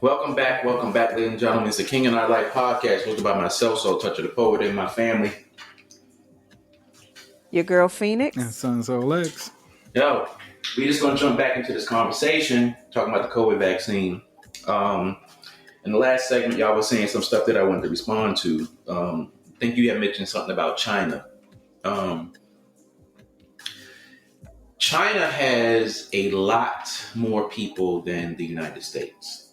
Welcome back, ladies and gentlemen. It's the King and I Life podcast, hosted by myself, Soul Touch of the Poet, and my family. Your girl And Phoenix. Son Soul X. Yo, we just gonna jump back into this conversation, talking about the COVID vaccine. In the last segment, y'all was saying some stuff that I wanted to respond to. I think you had mentioned something about China. China has a lot more people than the United States,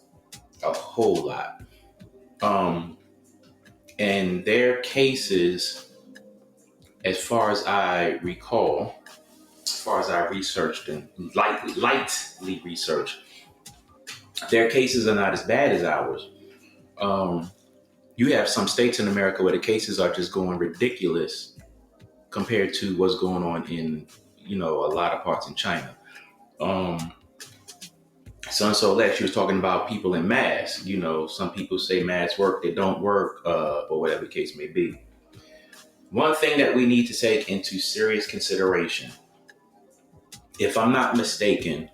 a whole lot. And their cases, as far as I recall, as far as I researched and lightly researched, their cases are not as bad as ours. You have some states in America where the cases are just going ridiculous compared to what's going on in, a lot of parts in China. So Lex, she was talking about people in masks. Some people say masks work, they don't work, or whatever the case may be. One thing that we need to take into serious consideration, if I'm not mistaken,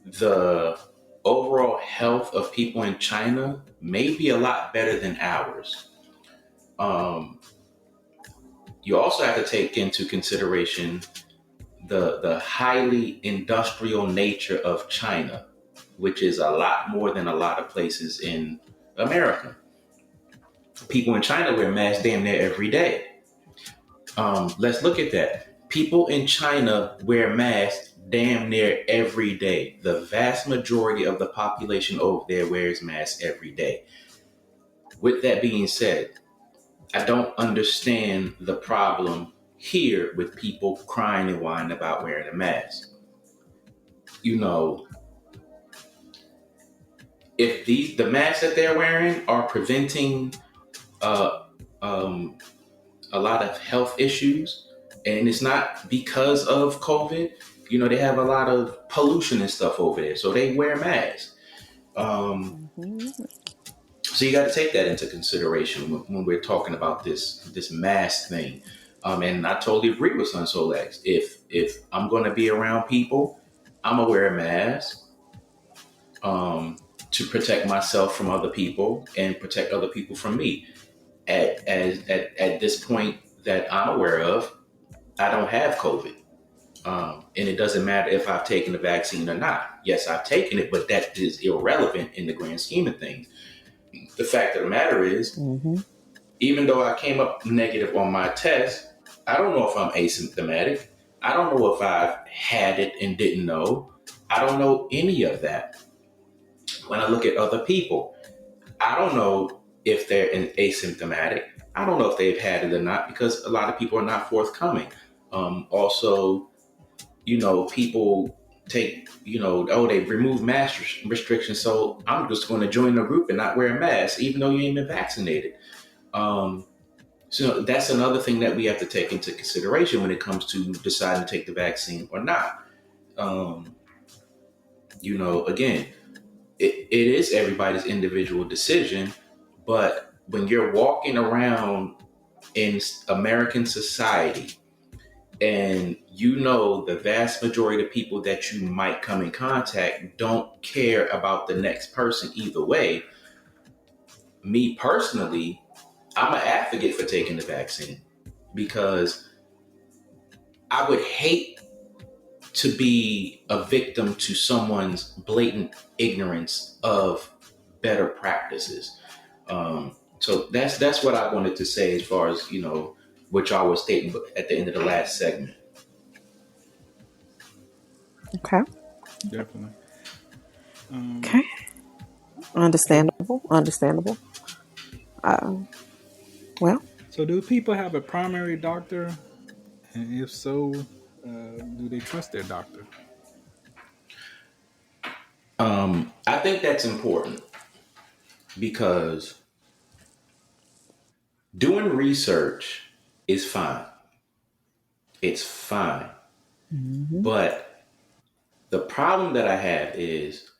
the overall health of people in China may be a lot better than ours. You also have to take into consideration the highly industrial nature of China, which is a lot more than a lot of places in America. People in China wear masks damn near every day. Let's look at that. People in China wear masks damn near every day. The vast majority of the population over there wears masks every day. With that being said, I don't understand the problem here with people crying and whining about wearing a mask. If the masks that they're wearing are preventing a lot of health issues, and it's not because of COVID, they have a lot of pollution and stuff over there, so they wear masks. So you got to take that into consideration when we're talking about this mask thing. And I totally agree with Sun Soul X. If I'm going to be around people, I'm gonna wear a mask to protect myself from other people and protect other people from me. At this point that I'm aware of, I don't have COVID. And it doesn't matter if I've taken the vaccine or not. Yes, I've taken it, but that is irrelevant in the grand scheme of things. The fact of the matter is, even though I came up negative on my test, I don't know if I'm asymptomatic. I don't know if I've had it and didn't know. I don't know any of that. When I look at other people, I don't know if they're asymptomatic. I don't know if they've had it or not, because a lot of people are not forthcoming. Also, people take, they've removed mask restrictions, so I'm just going to join the group and not wear a mask, even though you ain't been vaccinated. So that's another thing that we have to take into consideration when it comes to deciding to take the vaccine or not. Again, it is everybody's individual decision, but when you're walking around in American society and the vast majority of people that you might come in contact don't care about the next person either way, me personally, I'm an advocate for taking the vaccine, because I would hate to be a victim to someone's blatant ignorance of better practices. So that's what I wanted to say as far as, what y'all was stating at the end of the last segment. Okay. Definitely. Okay. Understandable. Well, So do people have a primary doctor? And if so, do they trust their doctor? I think that's important, because doing research is fine. It's fine. But the problem that I have is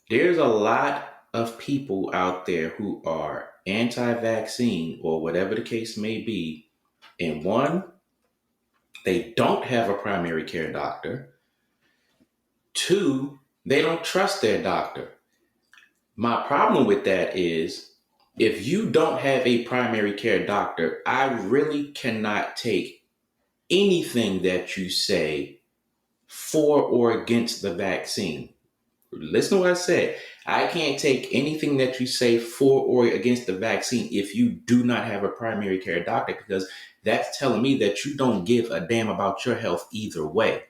there's a lot of people out there who are anti-vaccine or whatever the case may be. And one, they don't have a primary care doctor. Two, they don't trust their doctor. My problem with that is if you don't have a primary care doctor, I really cannot take anything that you say for or against the vaccine. Listen to what I said. I can't take anything that you say for or against the vaccine if you do not have a primary care doctor, because that's telling me that you don't give a damn about your health either way.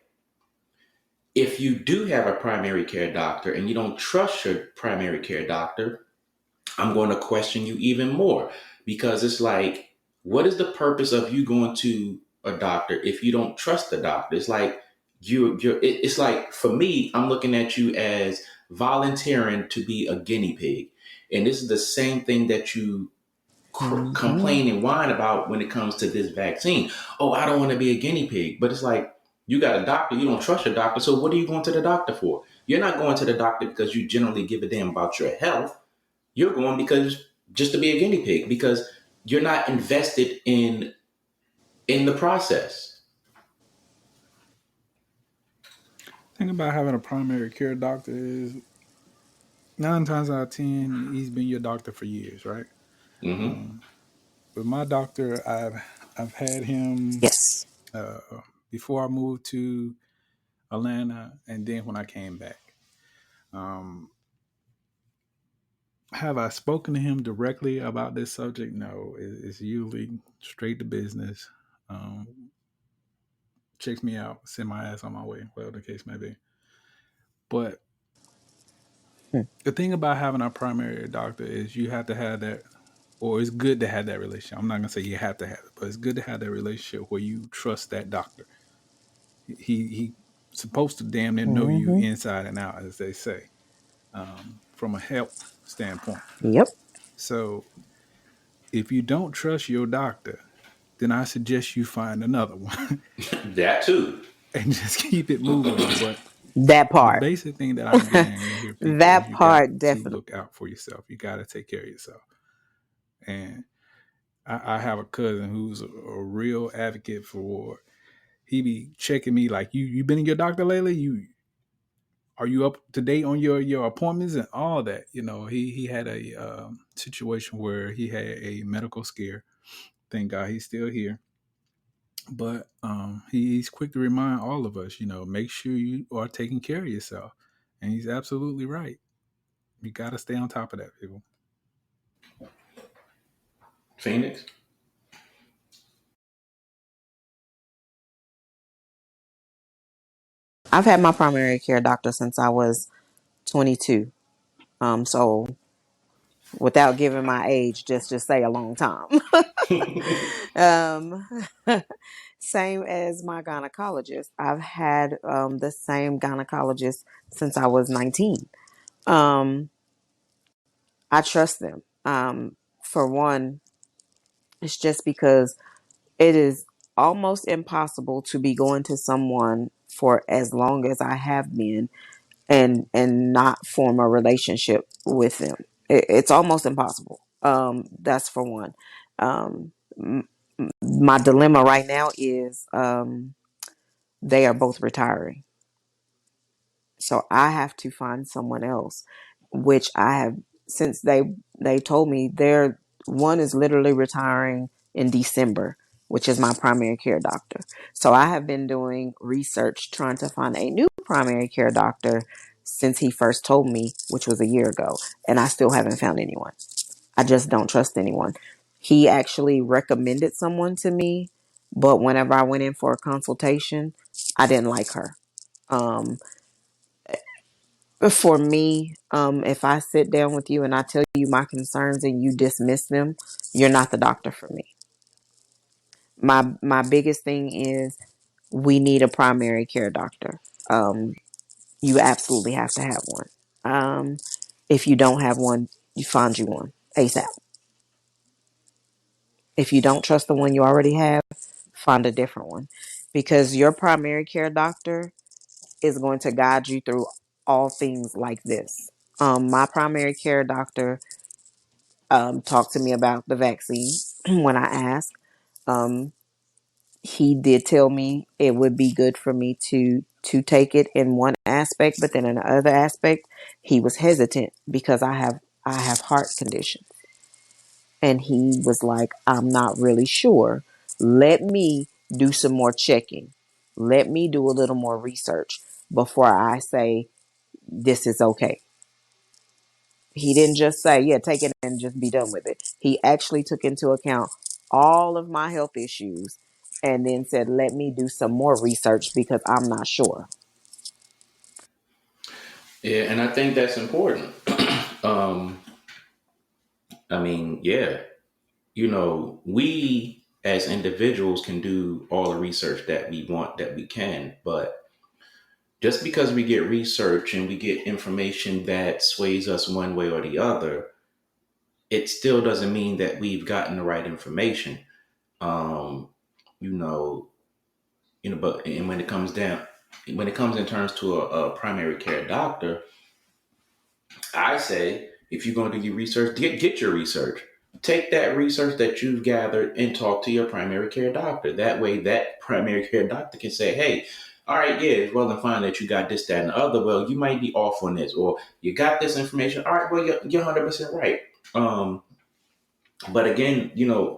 If you do have a primary care doctor and you don't trust your primary care doctor, I'm going to question you even more, because it's like, what is the purpose of you going to a doctor if you don't trust the doctor? It's like it's like, for me, I'm looking at you as volunteering to be a guinea pig, and this is the same thing that you Mm-hmm. complain and whine about when it comes to this vaccine. Oh, I don't want to be a guinea pig, but it's like, you got a doctor, you don't trust your doctor, so what are you going to the doctor for? You're not going to the doctor because you generally give a damn about your health. You're going because just to be a guinea pig, because you're not invested in the process. Thing about having a primary care doctor is 9 times out of 10, he's been your doctor for years, right? Mm-hmm. Um, but my doctor, I've had him Yes. uh, before I moved to Atlanta, and then when I came back. Um, have I spoken to him directly about this subject? No. It's usually straight to business. Um, checks me out, send my ass on my way, whatever the case may be. But Hmm. the thing about having a primary doctor is you have to have that, or it's good to have that relationship. I'm not gonna say you have to have it, but it's good to have that relationship where you trust that doctor. He supposed to damn near know you Mm-hmm. inside and out, as they say, from a health standpoint. Yep. So if you don't trust your doctor, then I suggest you find another one That too. and just keep it moving. But That the part. basic thing that I guarantee hear people is That you got part to definitely. look out for yourself. You got to take care of yourself. And I have a cousin who's a real advocate for. He be checking me like, you been in your doctor lately? You are you up to date on your appointments and all that? You know, he had a situation where he had a medical scare. Thank God he's still here. But he's quick to remind all of us, make sure you are taking care of yourself. And he's absolutely right. You got to stay on top of that, people. Phoenix. I've had my primary care doctor since I was 22. So without giving my age, just say a long time. um, Same as my gynecologist. I've had the same gynecologist since I was 19. Um, I trust them. For one, it's just because it is almost impossible to be going to someone for as long as I have been and not form a relationship with them. It's almost impossible. That's for one. Um, my dilemma right now is they are both retiring. So I have to find someone else, which I have since they told me their one is literally retiring in December, which is my primary care doctor. So I have been doing research trying to find a new primary care doctor since he first told me, which was a year ago, and I still haven't found anyone. I just don't trust anyone. He actually recommended someone to me, but whenever I went in for a consultation, I didn't like her. Um, for me, if I sit down with you and I tell you my concerns and you dismiss them, you're not the doctor for me. My biggest thing is we need a primary care doctor. Um, you absolutely have to have one. If you don't have one, you find you one ASAP. If you don't trust the one you already have, find a different one because your primary care doctor is going to guide you through all things like this. My primary care doctor talked to me about the vaccine when I asked. Um, he did tell me it would be good for me to take it in one aspect, but then in the other aspect, he was hesitant because I have heart condition. And he was like, I'm not really sure. Let me do some more checking. Let me do a little more research before I say this is okay. He didn't just say, yeah, take it and just be done with it. He actually took into account all of my health issues and then said, let me do some more research because I'm not sure. Yeah, and I think that's important. um, I mean, yeah, we as individuals can do all the research that we want, that we can, but just because we get research and we get information that sways us one way or the other, it still doesn't mean that we've gotten the right information. Um, you know, but and when it comes in terms to a primary care doctor, I say if you're going to do your research, get your research. Take that research that you've gathered and talk to your primary care doctor. That way, that primary care doctor can say, hey, all right, yeah, it's well and fine that you got this, that, and the other. Well, you might be off on this, or you got this information. All right, well, you're 100% right. But again,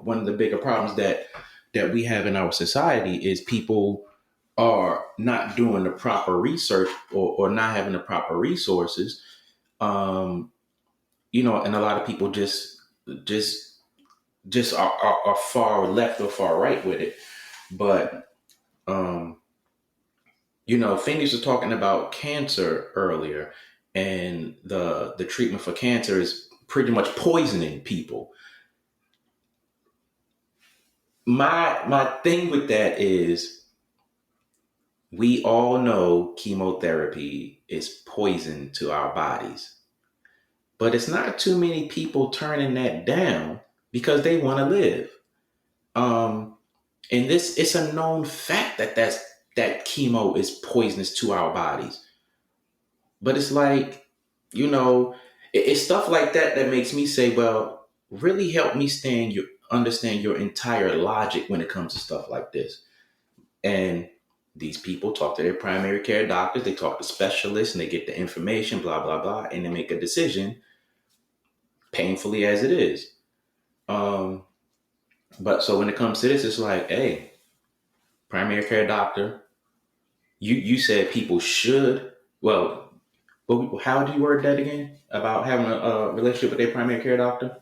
one of the bigger problems that we have in our society is people are not doing the proper research, or not having the proper resources. Um, and a lot of people just are far left or far right with it. But um, Phineas was talking about cancer earlier, and the treatment for cancer is pretty much poisoning people. My thing with that is, we all know chemotherapy is poison to our bodies, but it's not too many people turning that down because they want to live. Um, and it's a known fact that chemo is poisonous to our bodies. But it's like, it's stuff like that makes me say, well, really help me understand your entire logic when it comes to stuff like this. And these people talk to their primary care doctors, they talk to specialists, and they get the information, blah, blah, blah, and they make a decision, painfully as it is. Um, but so when it comes to this, it's like, hey, primary care doctor, you said people should, well, but how do you word that again? About having a relationship with their primary care doctor?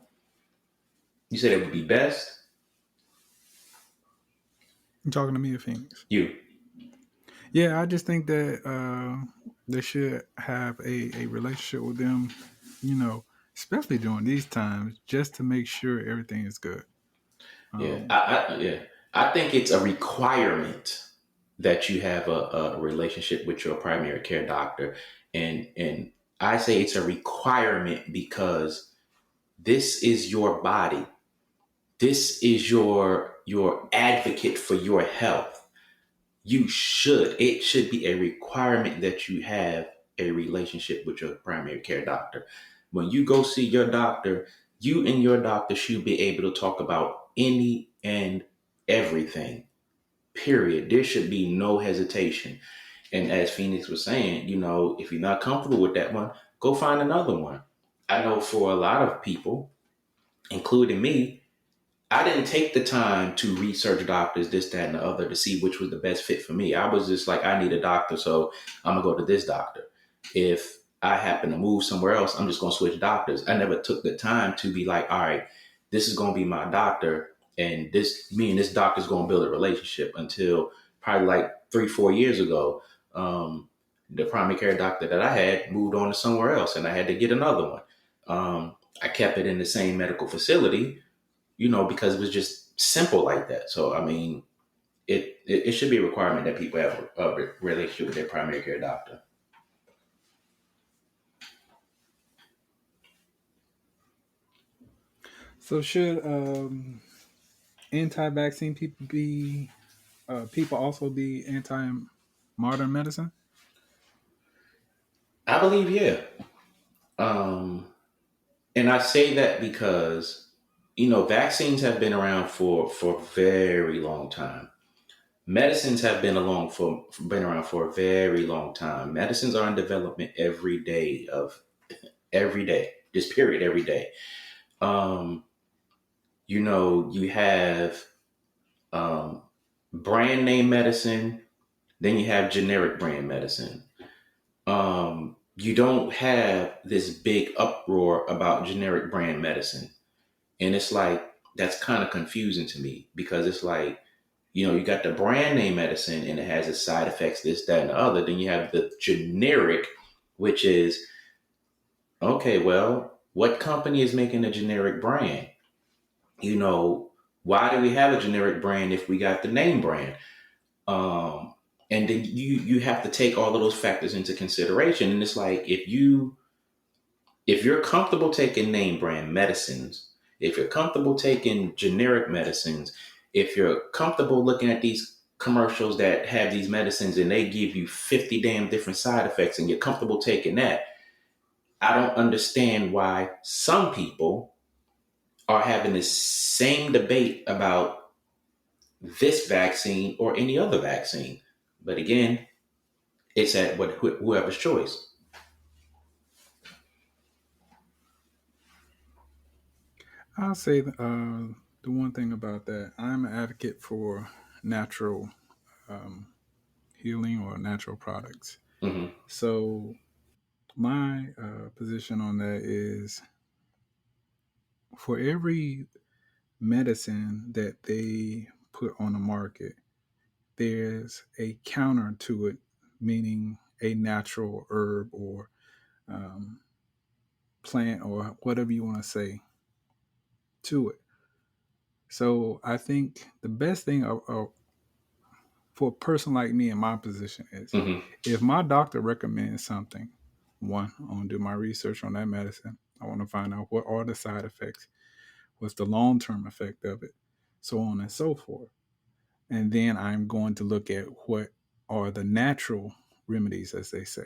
You said it would be best? You talking to me, Phoenix? You. Yeah, I just think that they should have a relationship with them, especially during these times, just to make sure everything is good. Yeah. Um, Yeah. I think it's a requirement that you have a relationship with your primary care doctor. And I say it's a requirement because this is your body. This is your advocate for your health. It should be a requirement that you have a relationship with your primary care doctor. When you go see your doctor, you and your doctor should be able to talk about any and everything, period. There should be no hesitation. And as Phoenix was saying, if you're not comfortable with that one, go find another one. I know for a lot of people, including me, I didn't take the time to research doctors, this, that, and the other, to see which was the best fit for me. I was just like, I need a doctor, so I'm gonna go to this doctor. If I happen to move somewhere else, I'm just gonna switch doctors. I never took the time to be like, all right, this is gonna be my doctor, and me and this doctor's gonna build a relationship, until probably like 3-4 years ago. The primary care doctor that I had moved on to somewhere else, and I had to get another one. I kept it in the same medical facility, because it was just simple like that. So, I mean, it should be a requirement that people have a relationship with their primary care doctor. so should anti-vaccine people also be anti-modern medicine? I believe, yeah. Um, and I say that because, vaccines have been around for a very long time. medicines have been around for a very long time. Medicines are in development every day, just period, every day. Um, you have um, brand name medicine, then you have generic brand medicine. You don't have this big uproar about generic brand medicine. And it's like, that's kind of confusing to me because it's like, you got the brand name medicine and it has its side effects, this, that, and the other. Then you have the generic, which is, okay, well, what company is making a generic brand? Why do we have a generic brand if we got the name brand? Um, and then you have to take all of those factors into consideration. And it's like, if you're comfortable taking name brand medicines, if you're comfortable taking generic medicines, if you're comfortable looking at these commercials that have these medicines and they give you 50 damn different side effects and you're comfortable taking that, I don't understand why some people are having this same debate about this vaccine or any other vaccine. But again, it's at whoever's choice. I'll say the one thing about that, I'm an advocate for natural um, healing or natural products. Mm-hmm. So my position on that is for every medicine that they put on the market, there's a counter to it, meaning a natural herb or um, plant or whatever you want to say to it. So I think the best thing for a person like me in my position is Mm-hmm. if my doctor recommends something, one, I want to do my research on that medicine. I want to find out what are the side effects, what's the long term effect of it, so on and so forth. And then I'm going to look at what are the natural remedies, as they say.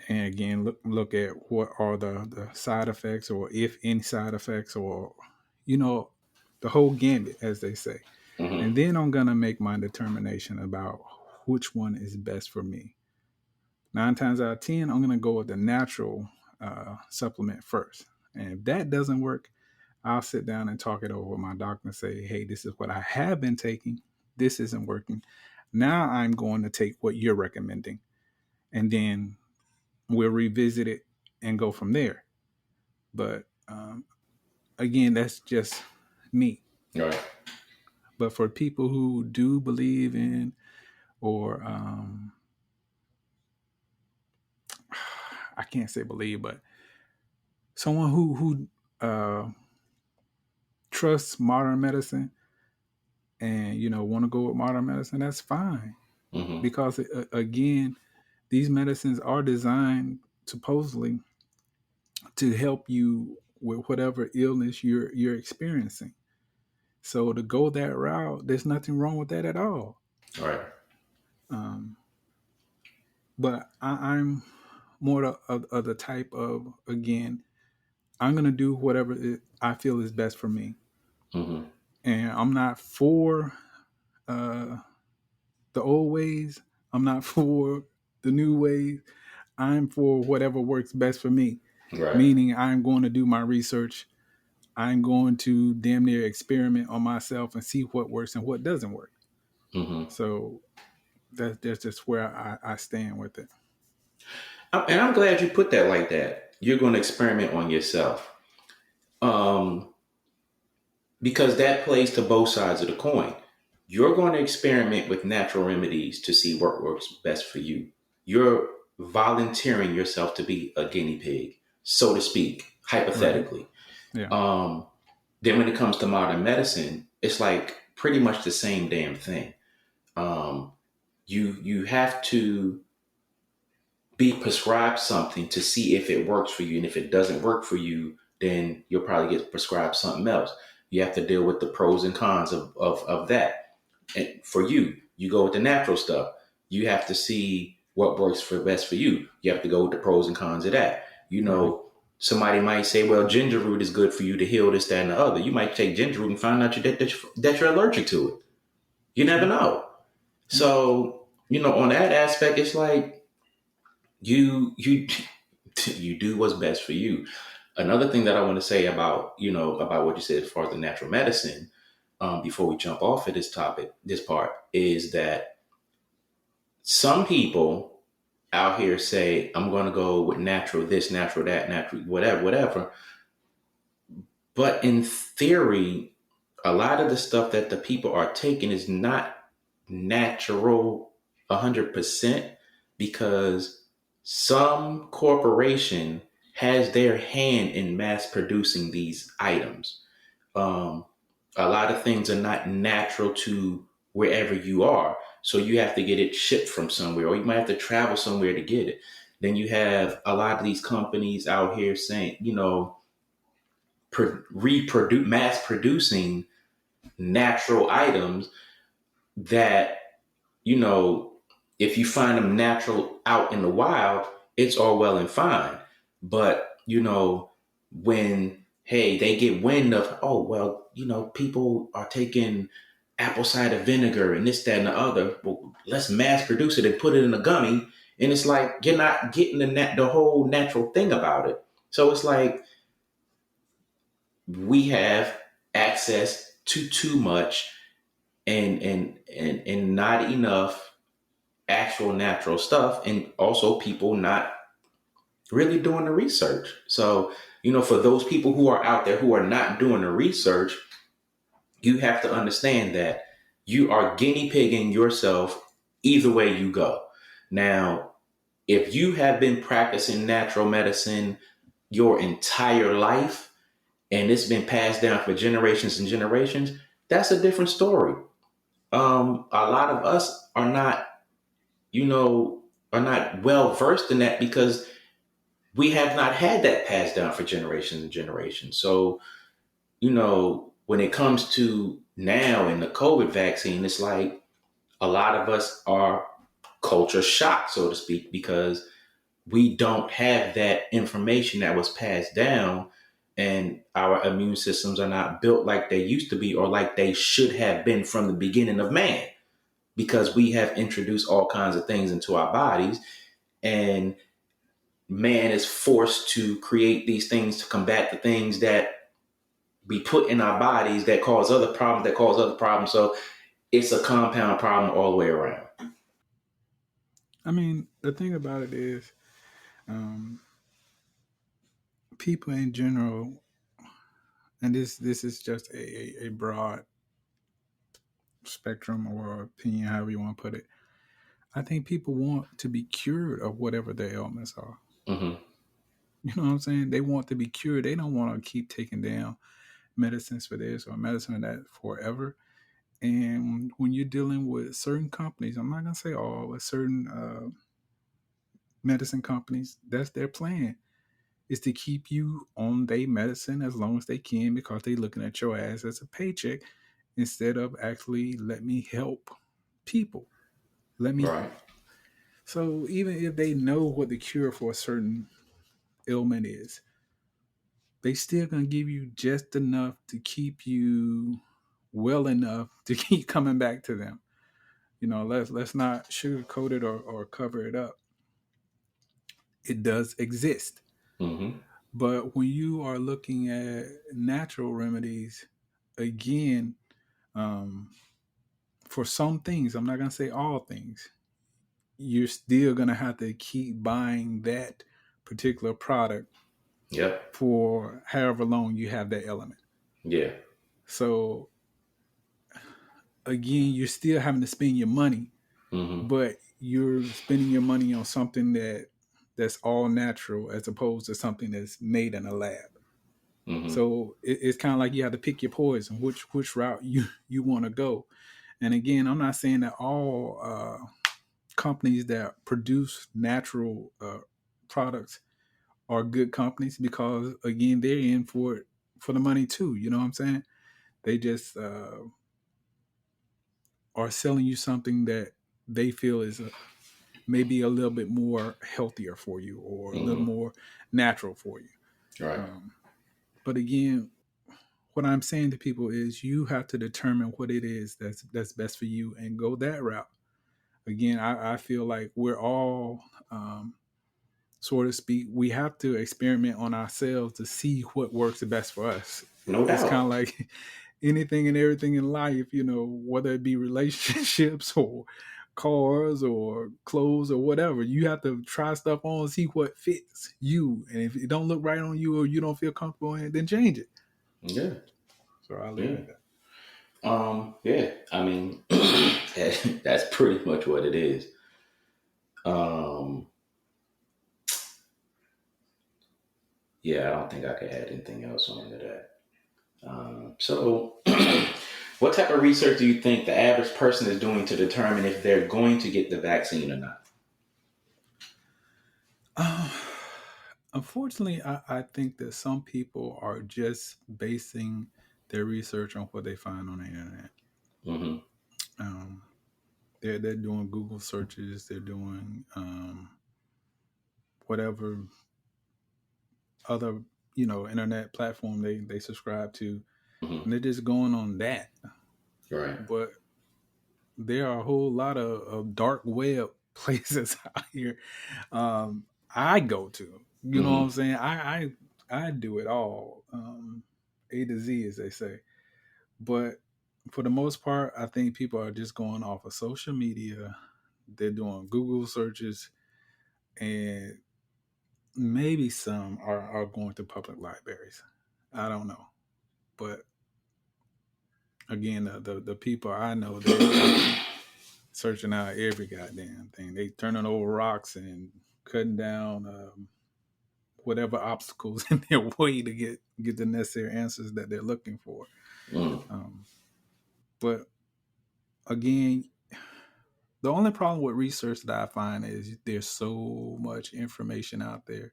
And again, look at what are the side effects, or if any side effects, or you know, the whole gambit, as they say. Mm-hmm. And then I'm gonna make my determination about which one is best for me. 9 times out of 10, I'm gonna go with the natural supplement first. And if that doesn't work, I'll sit down and talk it over with my doctor and say, hey, this is what I have been taking. This isn't working. Now I'm going to take what you're recommending. And then we'll revisit it and go from there. But again, that's just me. All right. But for people who do believe in, or I can't say believe, but someone who trusts modern medicine and want to go with modern medicine, that's fine. Mm-hmm. Because again, these medicines are designed supposedly to help you with whatever illness you're experiencing. So to go that route, there's nothing wrong with that at all. All right. Um, but I'm more of the type of, again, I'm gonna do whatever I feel is best for me, Mm-hmm. and I'm not for uh, the old ways. I'm not for the new ways. I'm for whatever works best for me. Right. Meaning, I'm going to do my research. I'm going to damn near experiment on myself and see what works and what doesn't work. Mm-hmm. So that's just where I stand with it. And I'm glad you put that like that. You're going to experiment on yourself. Um, because that plays to both sides of the coin. You're going to experiment with natural remedies to see what works best for you. You're volunteering yourself to be a guinea pig, so to speak, Right. hypothetically. Yeah. Um, then when it comes to modern medicine, it's like pretty much the same damn thing. Um, you have to be prescribed something to see if it works for you. And if it doesn't work for you, then you'll probably get prescribed something else. You have to deal with the pros and cons of that. And for you, you go with the natural stuff. You have to see what works for best for you. You have to go with the pros and cons of that. Right. Somebody might say, well, ginger root is good for you to heal this, that, and the other. You might take ginger root and find out that you're allergic to it. You never True. know. Yeah. So, on that aspect, it's like you you do what's best for you. Another thing that I want to say about, about what you said as far as the natural medicine, before we jump off of this topic, this part is that some people out here say, I'm going to go with natural this, natural that, natural whatever, whatever. But in theory, a lot of the stuff that the people are taking is not natural 100% because some corporation has their hand in mass producing these items. Um, a lot of things are not natural to wherever you are. So you have to get it shipped from somewhere, or you might have to travel somewhere to get it. Then you have a lot of these companies out here saying, reproduce, mass producing natural items that, you know, if you find them natural out in the wild, it's all well and fine. But, when, hey, they get wind of, oh, well, people are taking apple cider vinegar and this, that, and the other. Well, let's mass produce it and put it in a gummy. And it's like, you're not getting the whole natural thing about it. So it's like we have access to too much and not enough actual natural stuff, and also people not really doing the research. So, for those people who are out there who are not doing the research, you have to understand that you are guinea pigging yourself either way you go. Now, if you have been practicing natural medicine your entire life and it's been passed down for generations and generations, that's a different story. A lot of us you know, are not well versed in that because we have not had that passed down for generations and generations. So, when it comes to now in the COVID vaccine, it's like a lot of us are culture shocked, so to speak, because we don't have that information that was passed down, and our immune systems are not built like they used to be or like they should have been from the beginning of man, because we have introduced all kinds of things into our bodies, and man is forced to create these things to combat the things that we put in our bodies that cause other problems that cause other problems. So it's a compound problem all the way around. I mean, the thing about it is, um, people in general, and this is just a broad spectrum or opinion, however you want to put it. I think people want to be cured of whatever their ailments are. Mm-hmm. You know what I'm saying? They want to be cured. They don't want to keep taking down medicines for this or medicine for that forever. And when you're dealing with certain companies, I'm not gonna say all, but certain medicine companies, that's their plan is to keep you on their medicine as long as they can because they're looking at your ass as a paycheck instead of actually let me help people. Let me. Right. So even if they know what the cure for a certain ailment is, they still gonna give you just enough to keep you well enough to keep coming back to them. Let's not sugarcoat it or cover it up. It does exist. Mm-hmm. But when you are looking at natural remedies, again, um, for some things, I'm not going to say all things, you're still going to have to keep buying that particular product Yep. for however long you have that element. Yeah. So, again, you're still having to spend your money, Mm-hmm. but you're spending your money on something that's all natural as opposed to something that's made in a lab. Mm-hmm. So it's kind of like you have to pick your poison, which route you want to go. And again, I'm not saying that all companies that produce natural products are good companies because again, they're in for the money too. You know what I'm saying? They just are selling you something that they feel is maybe a little bit more healthier for you or a little Mm-hmm. more natural for you. Right. But again, what I'm saying to people is you have to determine what it is that's best for you and go that route. Again, I feel like we're all, so to speak, we have to experiment on ourselves to see what works the best for us. No It's kind doubt. of like anything and everything in life, whether it be relationships or cars or clothes or whatever. You have to try stuff on, see what fits you. And if it don't look right on you or you don't feel comfortable in it, then change it. Yeah. So I'll leave Yeah. it at that. Yeah. I mean, that's pretty much what it is. Um, yeah, I don't think I could add anything else onto that. So, what type of research do you think the average person is doing to determine if they're going to get the vaccine or not? Unfortunately, I think that some people are just basing their research on what they find on the internet. Mm-hmm. Um, they're doing Google searches, they're doing whatever other internet platform they subscribe to, Mm-hmm. and they're just going on that. Right. But there are a whole lot of dark web places out here I go to. You know what I'm Mm-hmm. saying? I do it all, A to Z, as they say. But for the most part, I think people are just going off of social media. They're doing Google searches, and maybe some are going to public libraries. I don't know, but again, the people I know, they searching out every goddamn thing. They turning over rocks and cutting down whatever obstacles in their way to get the necessary answers that they're looking for. Mm. Um, but again, the only problem with research that I find is there's so much information out there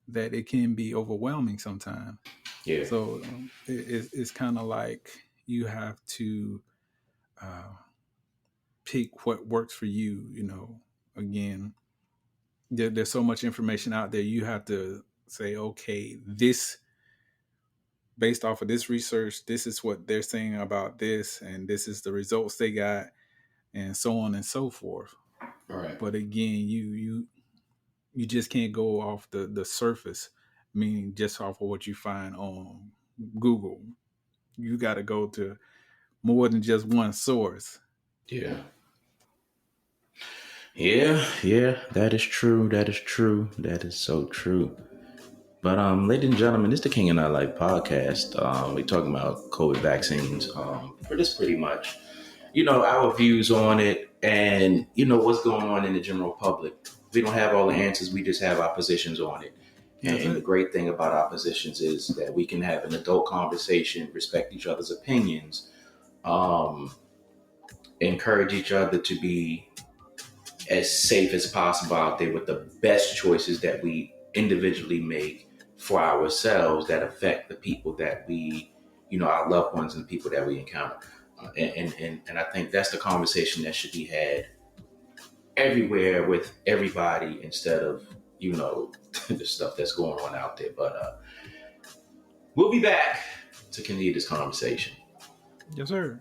that it can be overwhelming sometimes. Yeah. So it's kind of like you have to uh, pick what works for you. Again, there's so much information out there. You have to say, okay, this based off of this research, this is what they're saying about this, and this is the results they got, and so on and so forth. All right. But again, you just can't go off the surface, meaning just off of what you find on Google. You got to go to more than just one source. Yeah. Yeah. Yeah. That is true. That is true. That is so true. But ladies and gentlemen, it's the King and I Life podcast. We're talking about COVID vaccines. For this pretty much, our views on it and what's going on in the general public. We don't have all the answers. We just have our positions on it. That's And the it. great thing about our positions is that we can have an adult conversation, respect each other's opinions, um, encourage each other to be as safe as possible out there with the best choices that we individually make for ourselves that affect the people that we, our loved ones and the people that we encounter. And I think that's the conversation that should be had everywhere with everybody instead of, the stuff that's going on out there. But we'll be back to continue this conversation. Yes, sir.